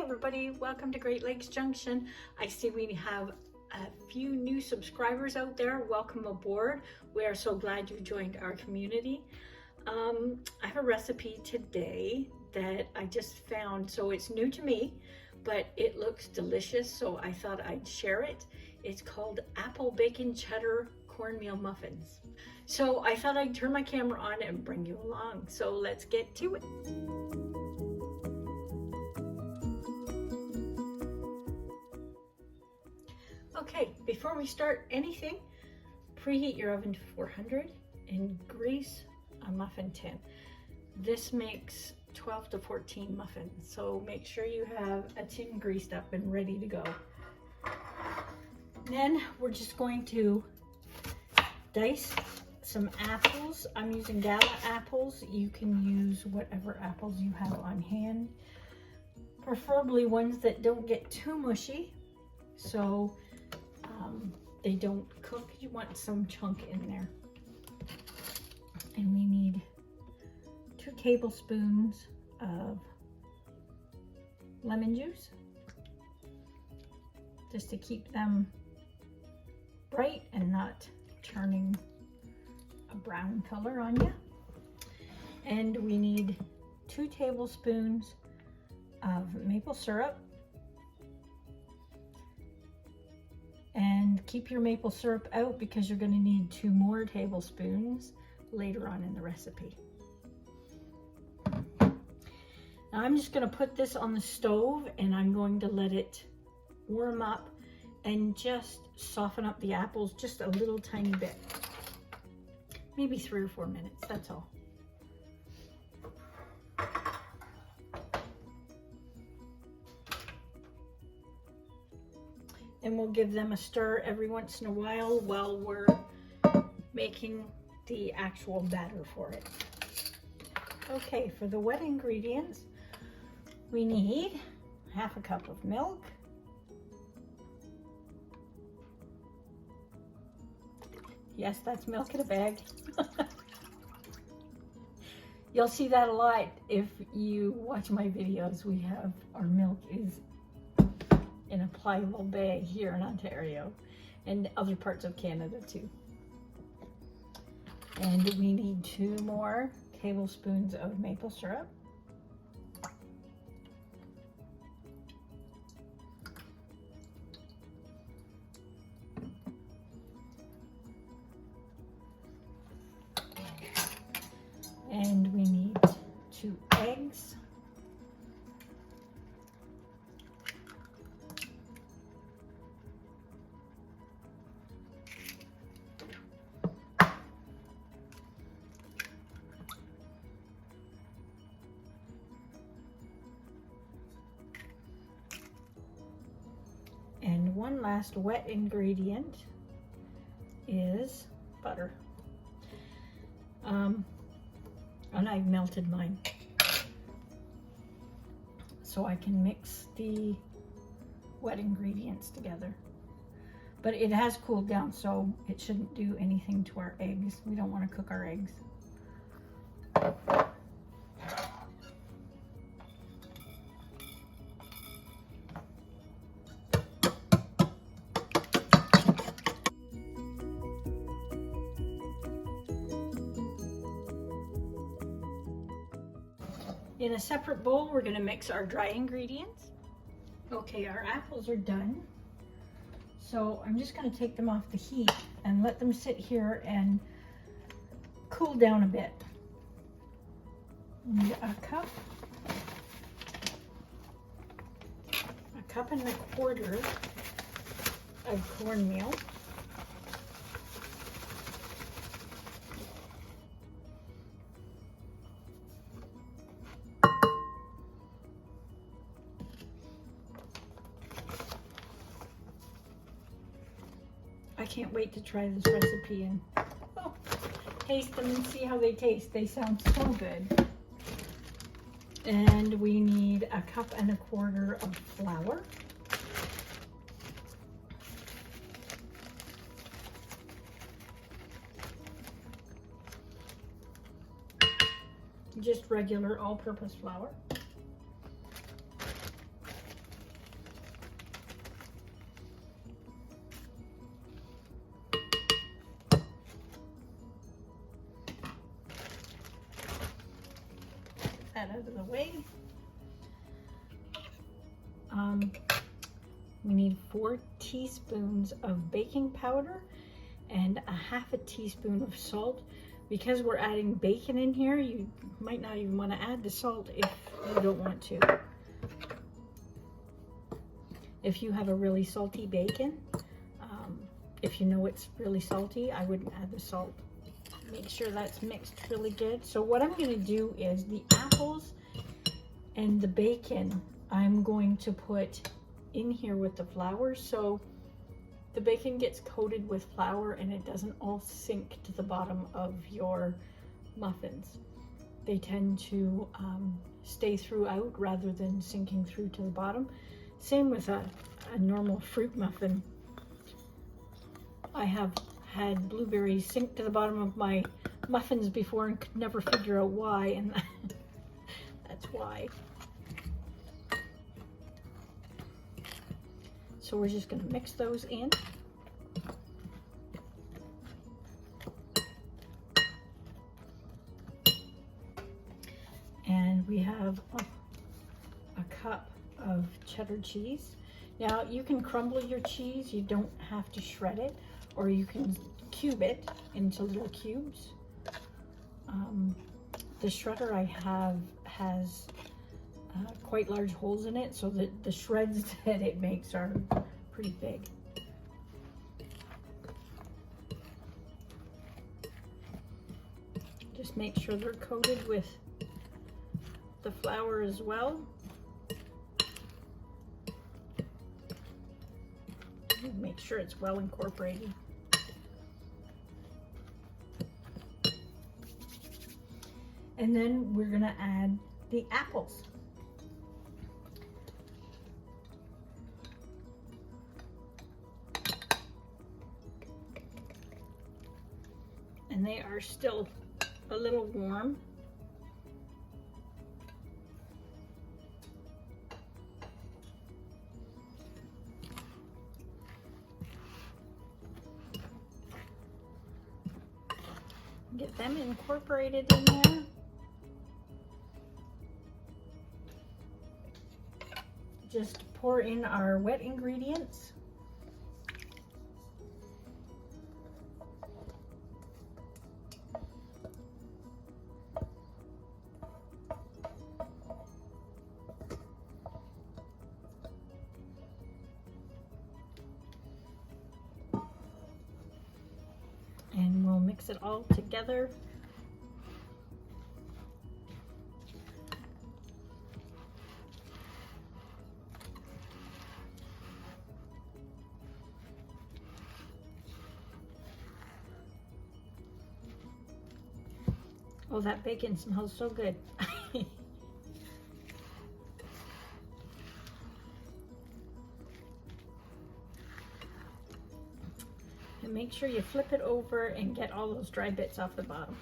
everybody, welcome to Great Lakes Junction. I see we have a few new subscribers out there. Welcome aboard. We are so glad you joined our community. I have a recipe today that I just found, so it's new to me, but it looks delicious, so I thought I'd share it. It's called apple bacon cheddar cornmeal muffins. So I thought I'd turn my camera on and bring you along. So let's get to it. Okay, before we start anything, preheat your oven to 400 and grease a muffin tin. This makes 12 to 14 muffins, so make sure you have a tin greased up and ready to go. Then we're just going to dice some apples. I'm using Gala apples. You can use whatever apples you have on hand, preferably ones that don't get too mushy, so they don't cook. You want some chunk in there. And we need 2 tablespoons of lemon juice, just to keep them bright and not turning a brown color on you. And we need 2 tablespoons of maple syrup. And keep your maple syrup out because you're going to need 2 more tablespoons later on in the recipe. Now I'm just going to put this on the stove and I'm going to let it warm up and just soften up the apples just a little tiny bit. Maybe 3 or 4 minutes, that's all. And we'll give them a stir every once in a while we're making the actual batter for it. Okay, for the wet ingredients, we need 1/2 cup of milk, yes, that's milk in a bag. You'll see that a lot if you watch my videos. We have our milk is in a pliable bag here in Ontario and other parts of Canada too. And we need 2 more tablespoons of maple syrup. And we need 2 eggs. And one last wet ingredient is butter. And I've melted mine so I can mix the wet ingredients together. But it has cooled down, so it shouldn't do anything to our eggs. We don't want to cook our eggs. In a separate bowl, we're going to mix our dry ingredients. Okay, our apples are done. So I'm just going to take them off the heat and let them sit here and cool down a bit. We need a cup and a quarter of cornmeal. I can't wait to try this recipe and taste them and see how they taste. They sound so good. And we need a cup and a quarter of flour. Just regular all-purpose flour. that out of the way. We need 4 teaspoons of baking powder and a half a teaspoon of salt. Because we're adding bacon in here, you might not even want to add the salt if you don't want to. If you have a really salty bacon, if you know it's really salty, I wouldn't add the salt. Make sure that's mixed really good. So what I'm going to do is the apples and the bacon I'm going to put in here with the flour, so the bacon gets coated with flour and it doesn't all sink to the bottom of your muffins. They tend to stay throughout rather than sinking through to the bottom. Same with a normal fruit muffin. I have had blueberries sink to the bottom of my muffins before and could never figure out why, and that's why. So we're just going to mix those in. And we have a cup of cheddar cheese. Now you can crumble your cheese, you don't have to shred it, or you can cube it into little cubes. The shredder I have has quite large holes in it, so that the shreds that it makes are pretty big. Just make sure they're coated with the flour as well. Make sure it's well incorporated. And then we're gonna add the apples. And they are still a little warm. Get them incorporated in there. Just pour in our wet ingredients. And we'll mix it all together. Oh, that bacon smells so good. And make sure you flip it over and get all those dry bits off the bottom.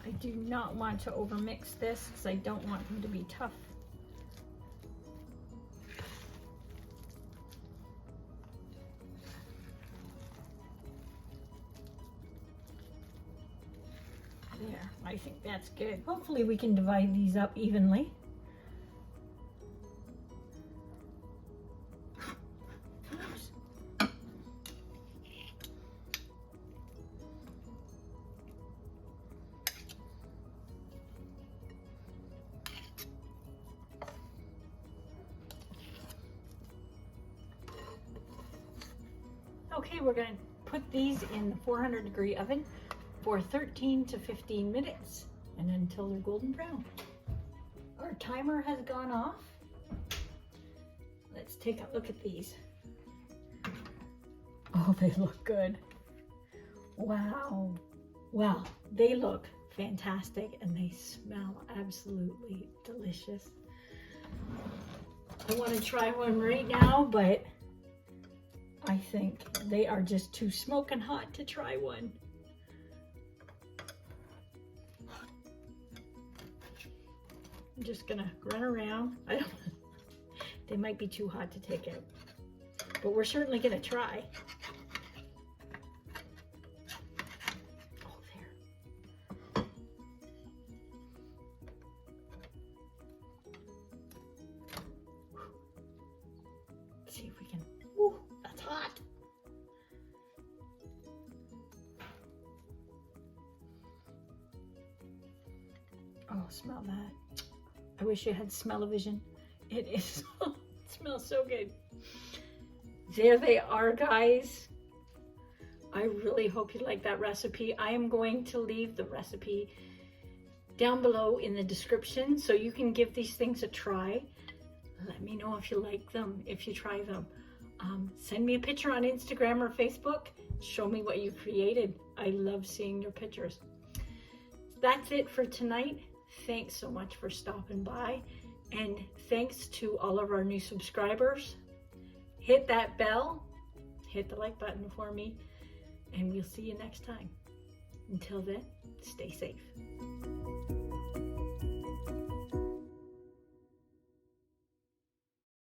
I do not want to overmix this because I don't want them to be tough. There, I think that's good. Hopefully we can divide these up evenly. Okay, we're going to put these in the 400-degree oven for 13 to 15 minutes and until they're golden brown. Our timer has gone off. Let's take a look at these. Oh, they look good. Wow. Well, they look fantastic and they smell absolutely delicious. I want to try one right now, but I think they are just too smoking hot to try one. I'm just gonna run around. They might be too hot to take out, but we're certainly gonna try. Oh, see if we can, ooh, that's hot. Oh, smell that. I wish you had smell-o-vision. It is, it smells so good. There they are, guys. I really hope you like that recipe. I am going to leave the recipe down below in the description so you can give these things a try. Let me know if you like them, if you try them. Send me a picture on Instagram or Facebook. Show me what you created. I love seeing your pictures. That's it for tonight. Thanks so much for stopping by. And thanks to all of our new subscribers. Hit that bell. Hit the like button for me. And we'll see you next time. Until then, stay safe.